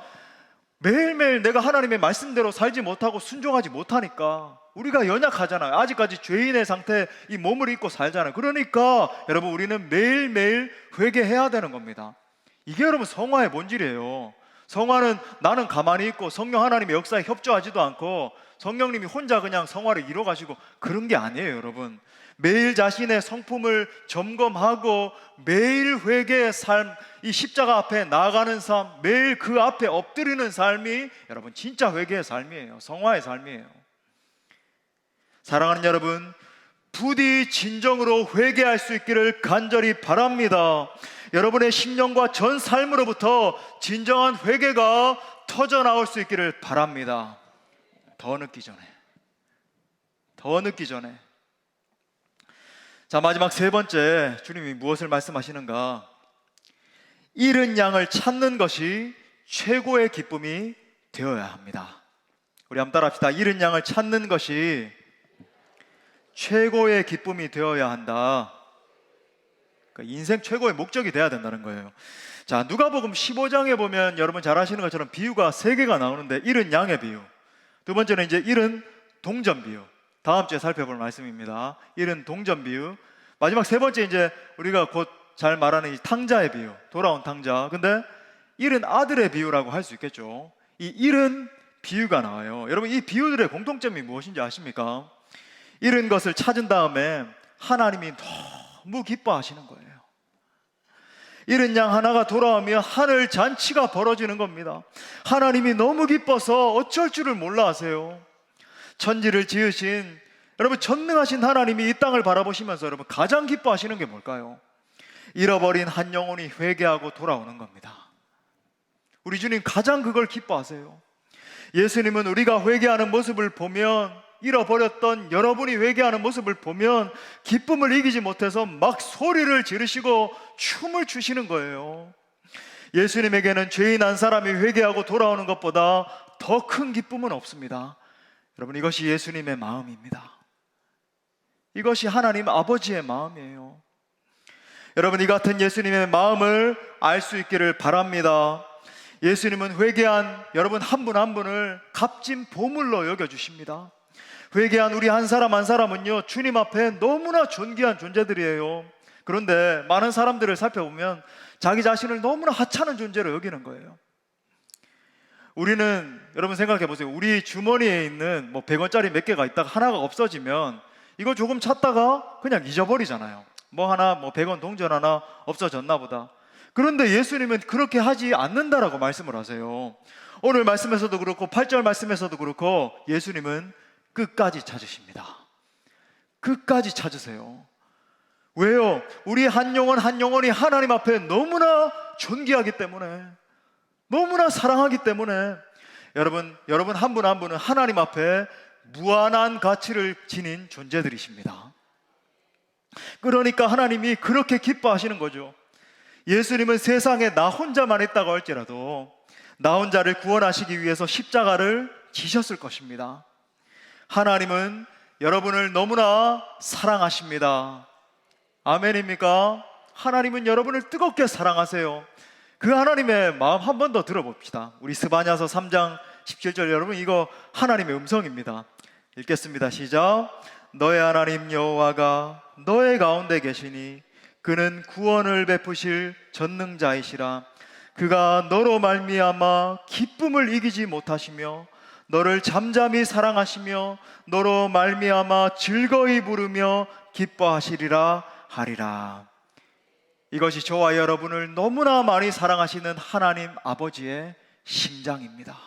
매일매일 내가 하나님의 말씀대로 살지 못하고 순종하지 못하니까 우리가 연약하잖아요. 아직까지 죄인의 상태에 이 몸을 입고 살잖아요. 그러니까 여러분 우리는 매일매일 회개해야 되는 겁니다. 이게 여러분 성화의 본질이에요. 성화는 나는 가만히 있고 성령 하나님의 역사에 협조하지도 않고 성령님이 혼자 그냥 성화를 이뤄가시고 그런 게 아니에요. 여러분 매일 자신의 성품을 점검하고 매일 회개의 삶, 이 십자가 앞에 나아가는 삶, 매일 그 앞에 엎드리는 삶이 여러분 진짜 회개의 삶이에요. 성화의 삶이에요. 사랑하는 여러분, 부디 진정으로 회개할 수 있기를 간절히 바랍니다. 여러분의 심령과 전 삶으로부터 진정한 회개가 터져나올 수 있기를 바랍니다. 더 늦기 전에. 자, 마지막 세 번째, 주님이 무엇을 말씀하시는가? 잃은 양을 찾는 것이 최고의 기쁨이 되어야 합니다. 우리 한번 따라합시다. 잃은 양을 찾는 것이 최고의 기쁨이 되어야 한다. 그러니까 인생 최고의 목적이 돼야 된다는 거예요. 자, 누가복음 15장에 보면 여러분 잘 아시는 것처럼 비유가 3개가 나오는데, 잃은 양의 비유, 두 번째는 이제 잃은 동전 비유, 다음 주에 살펴볼 말씀입니다. 잃은 동전 비유, 마지막 세 번째 이제 우리가 곧 잘 말하는 이 탕자의 비유, 돌아온 탕자. 근데 잃은 아들의 비유라고 할 수 있겠죠. 이 잃은 비유가 나와요. 여러분 이 비유들의 공통점이 무엇인지 아십니까? 잃은 것을 찾은 다음에 하나님이 너무 기뻐하시는 거예요. 잃은 양 하나가 돌아오면 하늘 잔치가 벌어지는 겁니다. 하나님이 너무 기뻐서 어쩔 줄을 몰라 하세요. 천지를 지으신 여러분 전능하신 하나님이 이 땅을 바라보시면서 여러분 가장 기뻐하시는 게 뭘까요? 잃어버린 한 영혼이 회개하고 돌아오는 겁니다. 우리 주님 가장 그걸 기뻐하세요. 예수님은 우리가 회개하는 모습을 보면, 잃어버렸던 여러분이 회개하는 모습을 보면 기쁨을 이기지 못해서 막 소리를 지르시고 춤을 추시는 거예요. 예수님에게는 죄인 한 사람이 회개하고 돌아오는 것보다 더 큰 기쁨은 없습니다. 여러분, 이것이 예수님의 마음입니다. 이것이 하나님 아버지의 마음이에요. 여러분, 이 같은 예수님의 마음을 알 수 있기를 바랍니다. 예수님은 회개한 여러분 한 분 한 분을 값진 보물로 여겨주십니다. 회개한 우리 한 사람 한 사람은요, 주님 앞에 너무나 존귀한 존재들이에요. 그런데 많은 사람들을 살펴보면 자기 자신을 너무나 하찮은 존재로 여기는 거예요. 우리는, 여러분 생각해 보세요. 우리 주머니에 있는 100원짜리 몇 개가 있다가 하나가 없어지면 이거 조금 찾다가 그냥 잊어버리잖아요. 하나 100원 동전 하나 없어졌나 보다. 그런데 예수님은 그렇게 하지 않는다라고 말씀을 하세요. 오늘 말씀에서도 그렇고 8절 말씀에서도 그렇고 예수님은 끝까지 찾으십니다. 끝까지 찾으세요. 왜요? 우리 한 영혼 한 영혼이 하나님 앞에 너무나 존귀하기 때문에, 너무나 사랑하기 때문에 여러분 한 분 한 분은 하나님 앞에 무한한 가치를 지닌 존재들이십니다. 그러니까 하나님이 그렇게 기뻐하시는 거죠. 예수님은 세상에 나 혼자만 있다고 할지라도 나 혼자를 구원하시기 위해서 십자가를 지셨을 것입니다. 하나님은 여러분을 너무나 사랑하십니다. 아멘입니까? 하나님은 여러분을 뜨겁게 사랑하세요. 그 하나님의 마음 한 번 더 들어봅시다. 우리 스바냐서 3장 17절, 여러분 이거 하나님의 음성입니다. 읽겠습니다. 시작. 너의 하나님 여호와가 너의 가운데 계시니 그는 구원을 베푸실 전능자이시라. 그가 너로 말미암아 기쁨을 이기지 못하시며 너를 잠잠히 사랑하시며 너로 말미암아 즐거이 부르며 기뻐하시리라 하리라. 이것이 저와 여러분을 너무나 많이 사랑하시는 하나님 아버지의 심장입니다.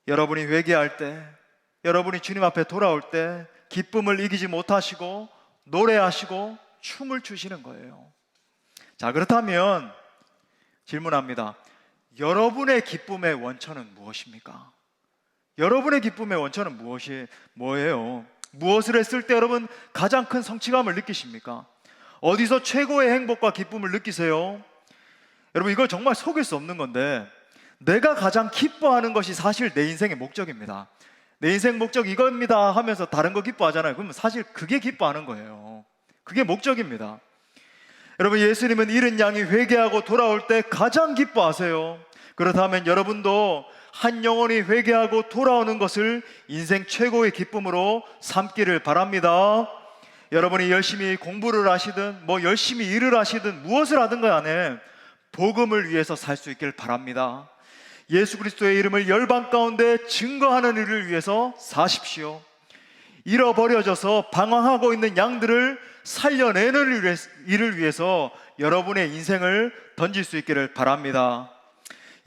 여러분이 회개할 때, 여러분이 주님 앞에 돌아올 때 기쁨을 이기지 못하시고 노래하시고 춤을 추시는 거예요. 자, 그렇다면 질문합니다. 여러분의 기쁨의 원천은 무엇입니까? 여러분의 기쁨의 원천은 뭐예요? 무엇을 했을 때 여러분 가장 큰 성취감을 느끼십니까? 어디서 최고의 행복과 기쁨을 느끼세요? 여러분, 이거 정말 속일 수 없는 건데, 내가 가장 기뻐하는 것이 사실 내 인생의 목적입니다. 내 인생 목적 이겁니다 하면서 다른 거 기뻐하잖아요. 그러면 사실 그게 기뻐하는 거예요. 그게 목적입니다. 여러분, 예수님은 잃은 양이 회개하고 돌아올 때 가장 기뻐하세요. 그렇다면 여러분도 한 영혼이 회개하고 돌아오는 것을 인생 최고의 기쁨으로 삼기를 바랍니다. 여러분이 열심히 공부를 하시든 열심히 일을 하시든 무엇을 하든 간에 복음을 위해서 살 수 있길 바랍니다. 예수 그리스도의 이름을 열방 가운데 증거하는 일을 위해서 사십시오. 잃어버려져서 방황하고 있는 양들을 살려내는 일을 위해서 여러분의 인생을 던질 수 있기를 바랍니다.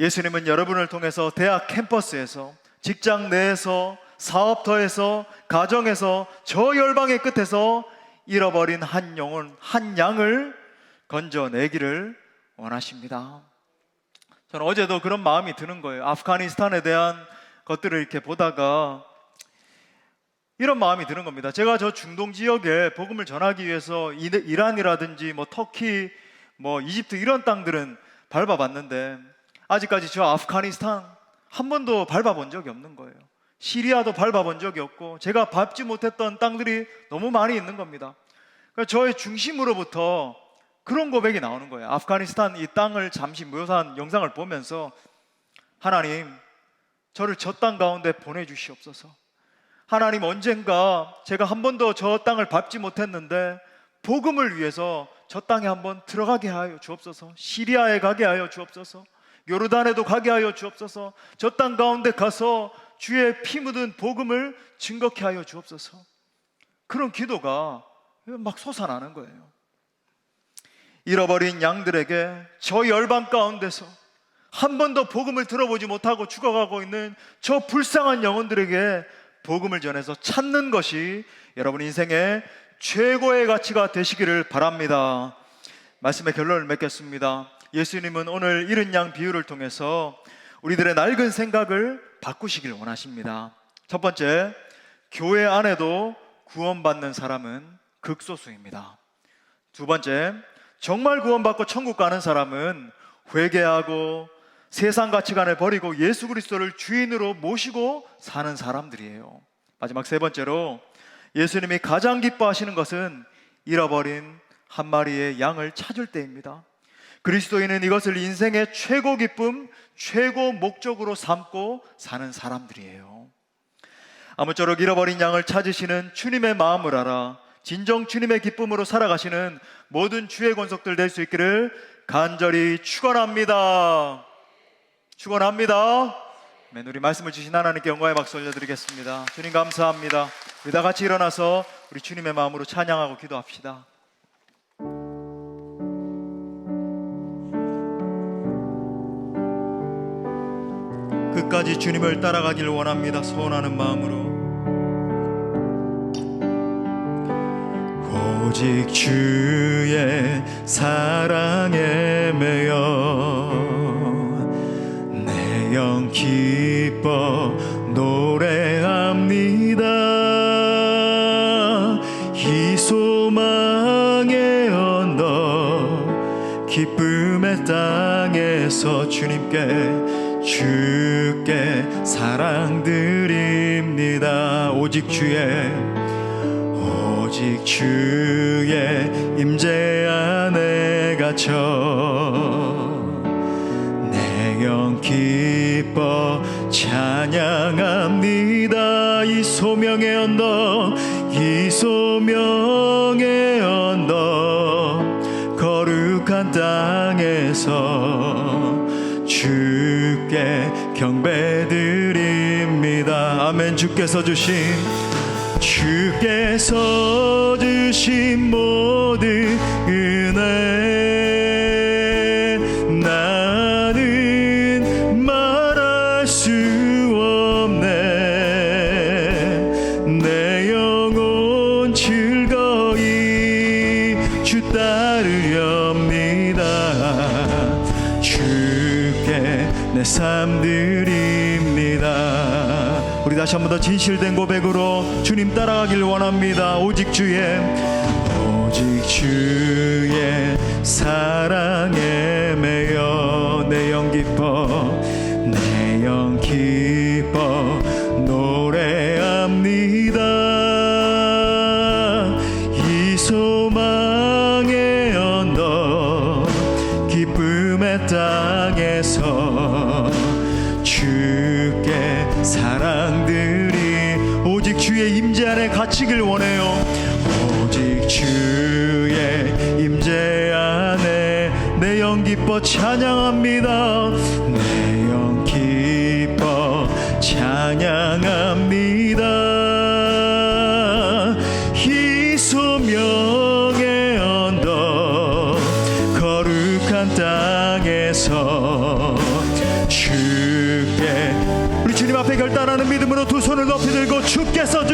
예수님은 여러분을 통해서 대학 캠퍼스에서, 직장 내에서, 사업터에서, 가정에서, 저 열방의 끝에서 잃어버린 한 영혼, 한 양을 건져내기를 원하십니다. 저는 어제도 그런 마음이 드는 거예요. 아프가니스탄에 대한 것들을 이렇게 보다가 이런 마음이 드는 겁니다. 제가 저 중동 지역에 복음을 전하기 위해서 이란이라든지 터키, 이집트 이런 땅들은 밟아봤는데 아직까지 저 아프가니스탄 한 번도 밟아본 적이 없는 거예요. 시리아도 밟아본 적이 없고 제가 밟지 못했던 땅들이 너무 많이 있는 겁니다. 그러니까 저의 중심으로부터 그런 고백이 나오는 거예요. 아프가니스탄 이 땅을 잠시 묘사한 영상을 보면서 하나님, 저를 저 땅 가운데 보내주시옵소서. 하나님, 언젠가 제가 한 번도 저 땅을 밟지 못했는데 복음을 위해서 저 땅에 한번 들어가게 하여 주옵소서. 시리아에 가게 하여 주옵소서. 요르단에도 가게 하여 주옵소서. 저 땅 가운데 가서 주의 피 묻은 복음을 증거케 하여 주옵소서. 그런 기도가 막 솟아나는 거예요. 잃어버린 양들에게, 저 열방 가운데서 한 번도 복음을 들어보지 못하고 죽어가고 있는 저 불쌍한 영혼들에게 복음을 전해서 찾는 것이 여러분 인생의 최고의 가치가 되시기를 바랍니다. 말씀의 결론을 맺겠습니다. 예수님은 오늘 잃은 양 비유를 통해서 우리들의 낡은 생각을 바꾸시길 원하십니다. 첫 번째, 교회 안에도 구원받는 사람은 극소수입니다. 두 번째, 정말 구원받고 천국 가는 사람은 회개하고 세상 가치관을 버리고 예수 그리스도를 주인으로 모시고 사는 사람들이에요. 마지막 세 번째로, 예수님이 가장 기뻐하시는 것은 잃어버린 한 마리의 양을 찾을 때입니다. 그리스도인은 이것을 인생의 최고 기쁨, 최고 목적으로 삼고 사는 사람들이에요. 아무쪼록 잃어버린 양을 찾으시는 주님의 마음을 알아 진정 주님의 기쁨으로 살아가시는 모든 주의 권속들 될 수 있기를 간절히 축원합니다. 축원합니다. 우리 말씀을 주신 하나님께 영광의 박수 올려드리겠습니다. 주님 감사합니다. 우리 다 같이 일어나서 우리 주님의 마음으로 찬양하고 기도합시다. 끝까지 주님을 따라가길 원합니다. 소원하는 마음으로. 오직 주의 사랑에 매여 내 영 기뻐 노래합니다. 이 소망의 언덕 기쁨의 땅에서 주께 사랑 드립니다. 오직 주의 임재 안에 갇혀 내 영 기뻐 찬양합니다. 이 소명의 언덕 거룩한 땅에서 주께 경배드립니다. 아멘. 주께서 주신 모든 은혜 나는 말할 수 없네. 내 영혼 즐거이 주 따르렵니다. 주께 내 삶 드립니다. 우리 다시 한 번 더 진실된 고백으로 주님 따라가길 원합니다. 오직 주의 사랑에 매여 내 영 기뻐 노래합니다. 이 소망의 언덕 기쁨의 땅에서 주께 사랑들이 오직 주의 임재 안에 갇히길 원해요. 오직 주의 임재 안에 내 영 기뻐 찬양합니다. 내 영 기뻐 찬양합니다. 이 소명의 언덕 거룩한 땅에서 주께 우리 주님 앞에 결단하는 믿음으로 두 손을 높이 들고 주께서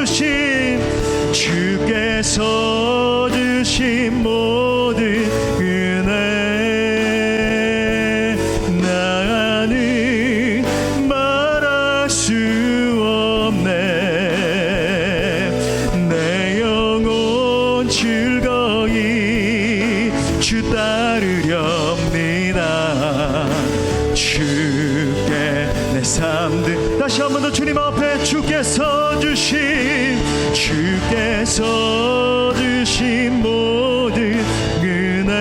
주신 모든 은혜 나는 말할 수 없네. 내 영혼 즐거이 주 따르렵니다. 주께 내 삶들 다시 한 번 더 주님 앞에 주께서 주신 모든 은혜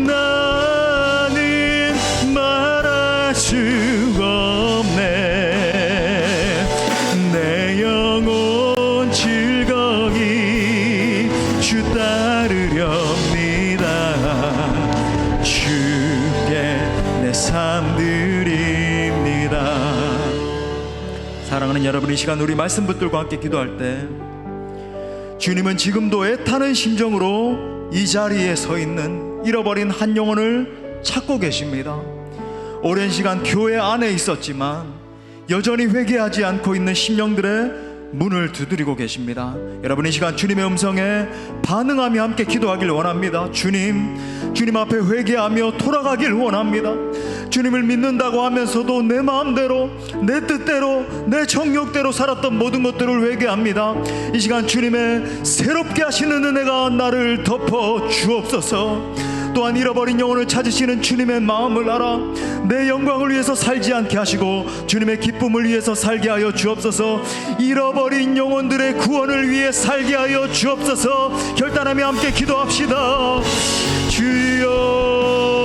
나는 말할 수 없네. 내 영혼 즐거이 주 따르렵니다. 주께 내 삶 드립니다. 사랑하는 여러분, 이 시간 우리 말씀 붙들고 함께 기도할 때 주님은 지금도 애타는 심정으로 이 자리에 서 있는 잃어버린 한 영혼을 찾고 계십니다. 오랜 시간 교회 안에 있었지만 여전히 회개하지 않고 있는 심령들의 문을 두드리고 계십니다. 여러분, 이 시간 주님의 음성에 반응하며 함께 기도하길 원합니다. 주님 앞에 회개하며 돌아가길 원합니다. 주님을 믿는다고 하면서도 내 마음대로, 내 뜻대로, 내 정욕대로 살았던 모든 것들을 회개합니다. 이 시간 주님의 새롭게 하시는 은혜가 나를 덮어 주옵소서. 또한 잃어버린 영혼을 찾으시는 주님의 마음을 알아 내 영광을 위해서 살지 않게 하시고 주님의 기쁨을 위해서 살게 하여 주옵소서. 잃어버린 영혼들의 구원을 위해 살게 하여 주옵소서. 결단하며 함께 기도합시다. 주여